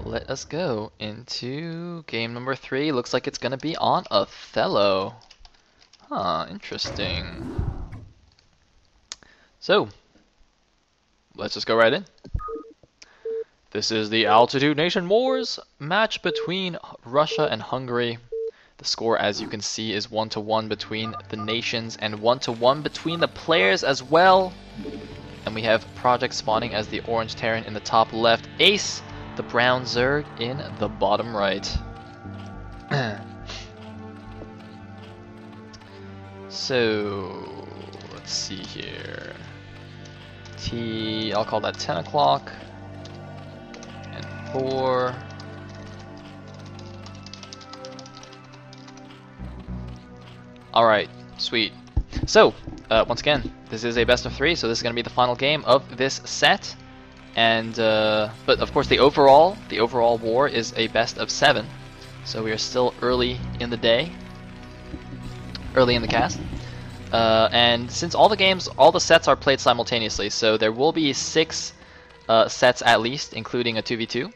let us go into game number 3. Looks like it's gonna be on Othello. Huh, interesting. So, let's just go right in. This is the Altitude Nation Wars match between Russia and Hungary. The score, as you can see, is 1-1 between the nations and 1-1 between the players as well. And we have Project spawning as the orange Terran in the top left, Ace, the brown Zerg, in the bottom right. So, let's see here. I'll call that 10 o'clock. And 4. Alright, sweet. So, once again, this is a best of 3, so this is going to be the final game of this set. And, but of course the overall war is a best of 7. So we are still early in the day. Early in the cast. And since all the sets are played simultaneously, so there will be 6 sets at least, including a 2v2.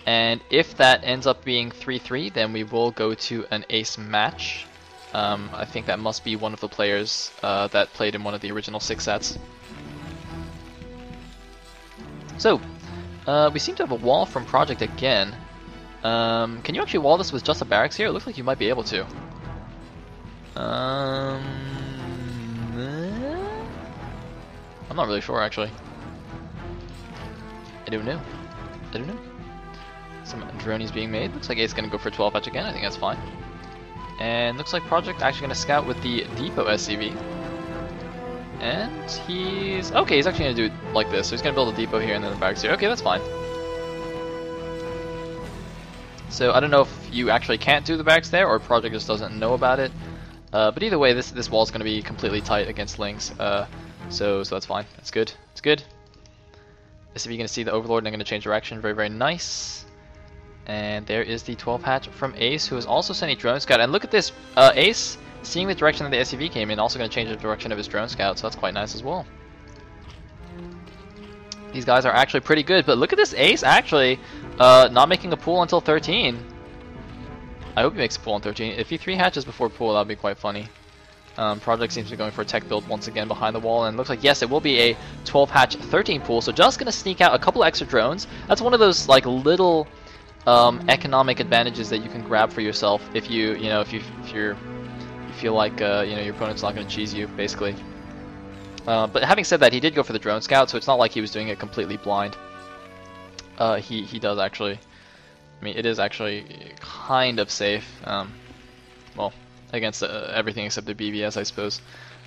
And if that ends up being 3-3, then we will go to an ace match. I think that must be one of the players that played in one of the original 6 sets. So, we seem to have a wall from Project again. Can you actually wall this with just a barracks here? It looks like you might be able to. I'm not really sure, actually. I don't know. Some dronies being made. Looks like Ace going to go for 12 hatch again. I think that's fine. And looks like Project actually going to scout with the Depot SCV. And he's actually going to do it like this. So he's going to build a depot here and then the barracks here. Okay, that's fine. So I don't know if you actually can't do the barracks there or Project just doesn't know about it. But either way, this wall is going to be completely tight against Lynx. So that's fine. That's good. It's good. SCV going to see the Overlord and they're going to change direction. Very, very nice. And there is the 12 hatch from Ace, who is also sending drone scout. And look at this, Ace, seeing the direction that the SCV came in, also going to change the direction of his drone scout, so that's quite nice as well. These guys are actually pretty good, but look at this Ace actually not making a pool until 13. I hope he makes a pool on 13. If he 3 hatches before pool, that would be quite funny. Project seems to be going for a tech build once again behind the wall, and it looks like, yes, it will be a 12 hatch 13 pool, so just going to sneak out a couple extra drones. That's one of those like little economic advantages that you can grab for yourself if you feel like your opponent's not going to cheese you, basically. But having said that, he did go for the drone scout, so it's not like he was doing it completely blind. He does actually. I mean, it is actually kind of safe. Well, against everything except the BBS, I suppose.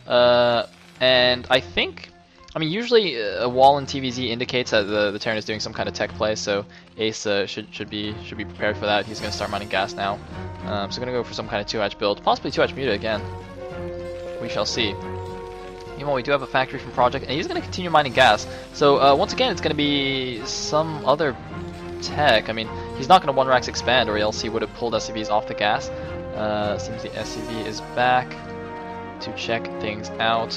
And I think. I mean, usually a wall in TVZ indicates that the Terran is doing some kind of tech play, so Ace should be prepared for that. He's going to start mining gas now. So going to go for some kind of 2-hatch build, possibly 2-hatch muta again. We shall see. Meanwhile, we do have a factory from Project, and he's going to continue mining gas. So once again, it's going to be some other tech. I mean, he's not going to 1-racks expand, or else he would have pulled SCVs off the gas. Seems the SCV is back to check things out.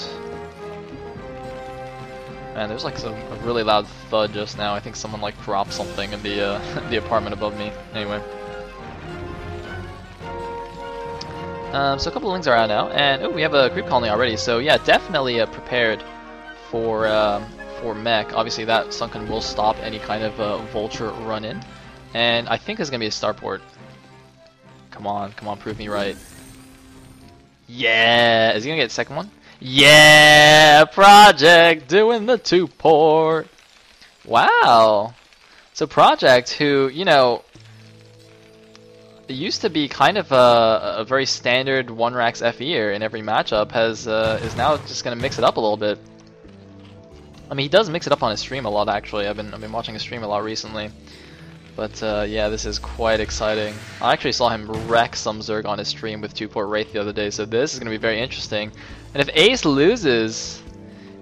Man, there's like a really loud thud just now. I think someone like dropped something in the the apartment above me. Anyway, so a couple of Lings are out now, and we have a creep colony already. So yeah, definitely prepared for mech. Obviously, that sunken will stop any kind of vulture run in, and I think it's gonna be a starport. Come on, prove me right. Yeah, is he gonna get the second one? Yeah, Project doing the 2-port. Wow. So Project, who used to be kind of a very standard 1-racks FE'er in every matchup, is now just gonna mix it up a little bit. I mean, he does mix it up on his stream a lot. Actually, I've been watching his stream a lot recently. But yeah, this is quite exciting. I actually saw him wreck some Zerg on his stream with 2-port Wraith the other day, so this is going to be very interesting. And if Ace loses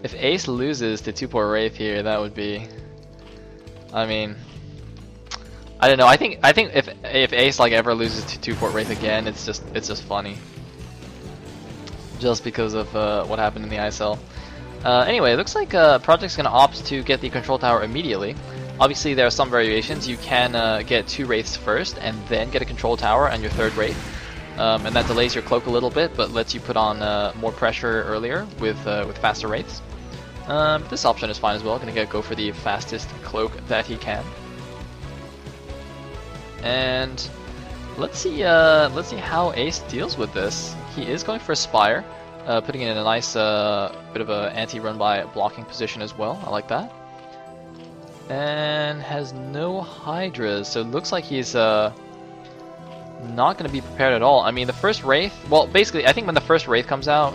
to 2-port Wraith here, that would be, I mean, I don't know. I think if Ace like ever loses to 2-port Wraith again, it's just funny. Just because of what happened in the ISL. Anyway, it looks like Project's going to opt to get the control tower immediately. Obviously, there are some variations. You can get 2 Wraiths first, and then get a control tower on your 3rd Wraith. And that delays your cloak a little bit, but lets you put on more pressure earlier with faster Wraiths. This option is fine as well. Gonna go for the fastest cloak that he can. And let's see how Ace deals with this. He is going for a Spire, putting it in a nice bit of a anti-run by blocking position as well. I like that. And has no Hydras, so it looks like he's not going to be prepared at all. I mean, the first Wraith, well, basically, I think when the first Wraith comes out...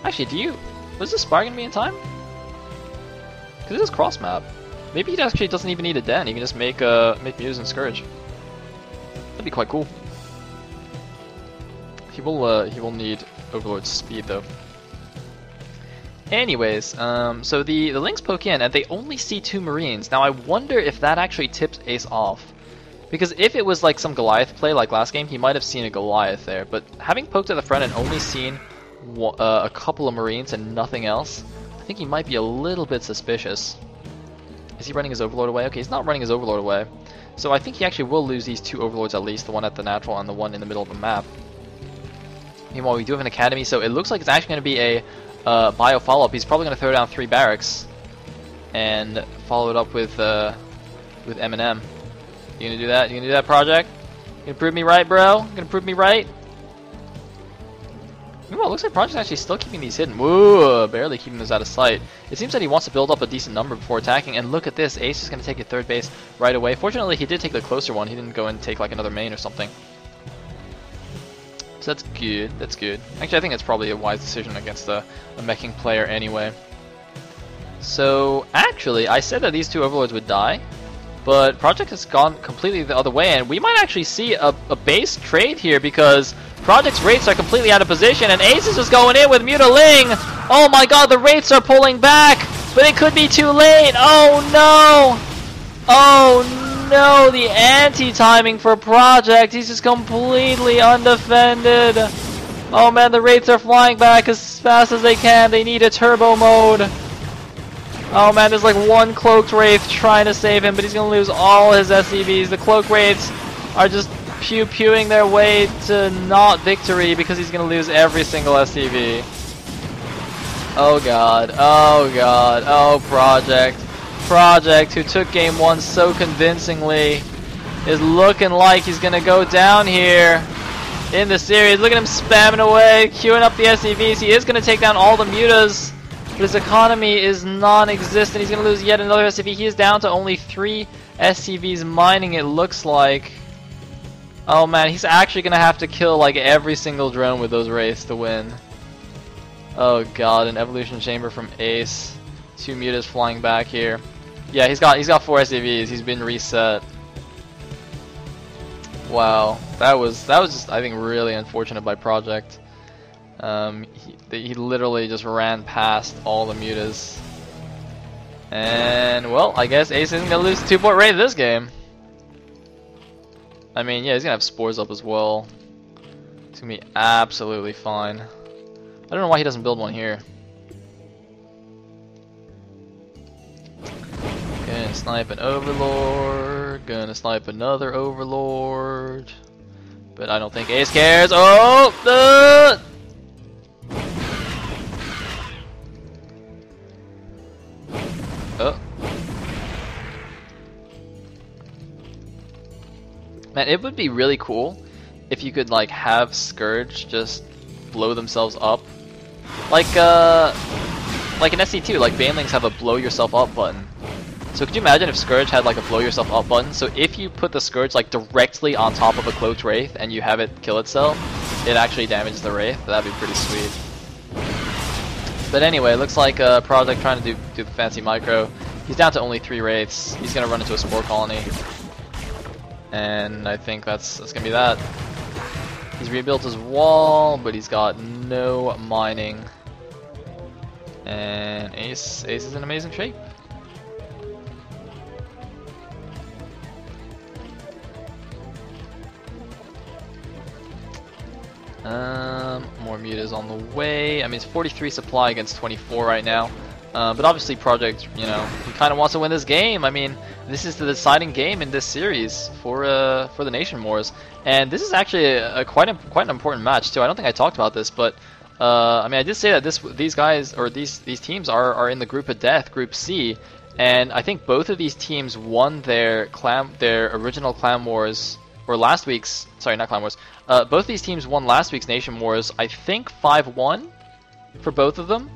Actually, was this Spire going to be in time? Because it is cross-map. Maybe he actually doesn't even need a Den, he can just make Muse and Scourge. That'd be quite cool. He will need Overlord's speed, though. Anyways, so the Lynx poke in, and they only see 2 Marines. Now I wonder if that actually tips Ace off. Because if it was like some Goliath play like last game, he might have seen a Goliath there. But having poked at the front and only seen a couple of Marines and nothing else, I think he might be a little bit suspicious. Is he running his Overlord away? Okay, he's not running his Overlord away. So I think he actually will lose these 2 Overlords at least, the one at the natural and the one in the middle of the map. Meanwhile, we do have an Academy, so it looks like it's actually going to be a bio follow-up. He's probably going to throw down 3 barracks and follow it up with Eminem. You gonna do that? You gonna do that, Project? You gonna prove me right, bro? You gonna prove me right? Meanwhile, it looks like Project's actually still keeping these hidden. Woo! Barely keeping those out of sight. It seems that he wants to build up a decent number before attacking, and look at this. Ace is gonna take a 3rd base right away. Fortunately, he did take the closer one. He didn't go and take like another main or something. So that's good. That's good. Actually, I think that's probably a wise decision against a meching player anyway. So, actually, I said that these 2 Overlords would die, but Project has gone completely the other way, and we might actually see a base trade here because Project's Wraiths are completely out of position, and Ace is just going in with Mutaling. Oh my god, the Wraiths are pulling back, but it could be too late. Oh no! Oh no, the anti-timing for Project. He's just completely undefended. Oh man, the Wraiths are flying back as fast as they can. They need a turbo mode. Oh man, there's like 1 Cloaked Wraith trying to save him, but he's going to lose all his SCVs. The Cloaked Wraiths are just pew-pewing their way to not victory because he's going to lose every single SCV. Oh god, oh god, oh Project. Project, who took game 1 so convincingly, is looking like he's going to go down here in the series. Look at him spamming away, queuing up the SCVs. He is going to take down all the mutas. But his economy is non-existent. He's going to lose yet another SCV. He is down to only 3 SCVs mining, it looks like. Oh man, he's actually going to have to kill like every single drone with those Wraiths to win. Oh god, an Evolution Chamber from Ace. 2 mutas flying back here. Yeah, he's got 4 SCVs. He's been reset. Wow, that was just, I think, really unfortunate by Project. He literally just ran past all the mutas. And, well, I guess Ace isn't going to lose 2-port Wraith this game. I mean, yeah, he's going to have Spores up as well. It's going to be absolutely fine. I don't know why he doesn't build one here. Gonna snipe an Overlord. Gonna snipe another Overlord. But I don't think Ace cares. Oh! Oh. Man, it would be really cool if you could like have Scourge just blow themselves up. Like in SC2, like Banelings have a blow yourself up button. So could you imagine if Scourge had like a blow yourself up button? So if you put the Scourge like directly on top of a Cloaked Wraith and you have it kill itself, it actually damages the Wraith. That'd be pretty sweet. But anyway, looks like Project trying to do the fancy micro. He's down to only 3 Wraiths. He's gonna run into a Spore Colony. And I think that's gonna be that. He's rebuilt his wall, but he's got no mining. And Ace is in amazing shape. More mutas on the way. I mean, it's 43 supply against 24 right now. But obviously Project, you know, he kind of wants to win this game. I mean, this is the deciding game in this series for the Nation Wars, and this is actually a quite an important match too. I don't think I talked about this, but I mean, I did say that these guys or these teams are in the group of death, Group C, and I think both of these teams won their original Clan Wars, or last week's, sorry, not Clan Wars. Both these teams won last week's Nation Wars. I think 5-1 for both of them.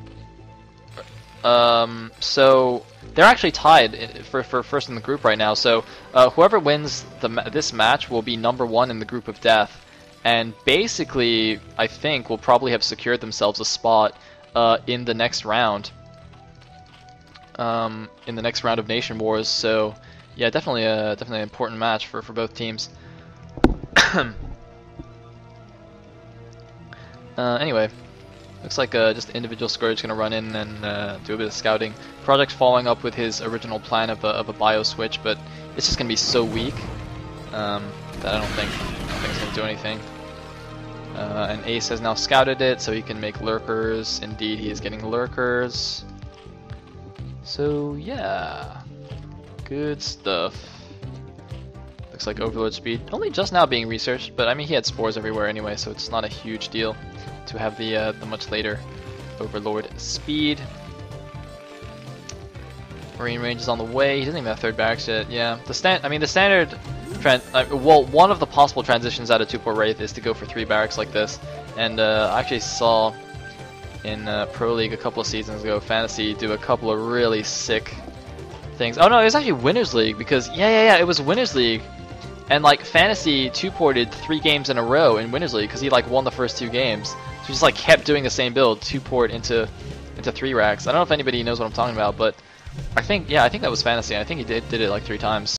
So they're actually tied for first in the group right now. So whoever wins this match will be #1 in the group of death, and basically I think will probably have secured themselves a spot in the next round. In the next round of Nation Wars. So yeah, definitely an important match for both teams. Anyway. Looks like just individual Scourge going to run in and do a bit of scouting. Project's following up with his original plan of a bio switch, but it's just going to be so weak that I don't think it's going to do anything. And Ace has now scouted it, so he can make lurkers. Indeed, he is getting lurkers. So yeah, good stuff. Looks like Overlord speed only just now being researched, but I mean he had spores everywhere anyway, so it's not a huge deal to have the much later Overlord speed. Marine range is on the way. He doesn't even have third barracks yet. Yeah, the standard well, one of the possible transitions out of 2-port Wraith is to go for 3 barracks like this. And I actually saw in Pro League a couple of seasons ago, Fantasy do a couple of really sick things. Oh no, it was actually Winners League, because yeah, it was Winners League. And like Fantasy 2-ported 3 games in a row in Winners League because he like won the first 2 games. So he just like kept doing the same build, 2-port into 3 racks. I don't know if anybody knows what I'm talking about, but I think that was Fantasy. I think he did it like 3 times.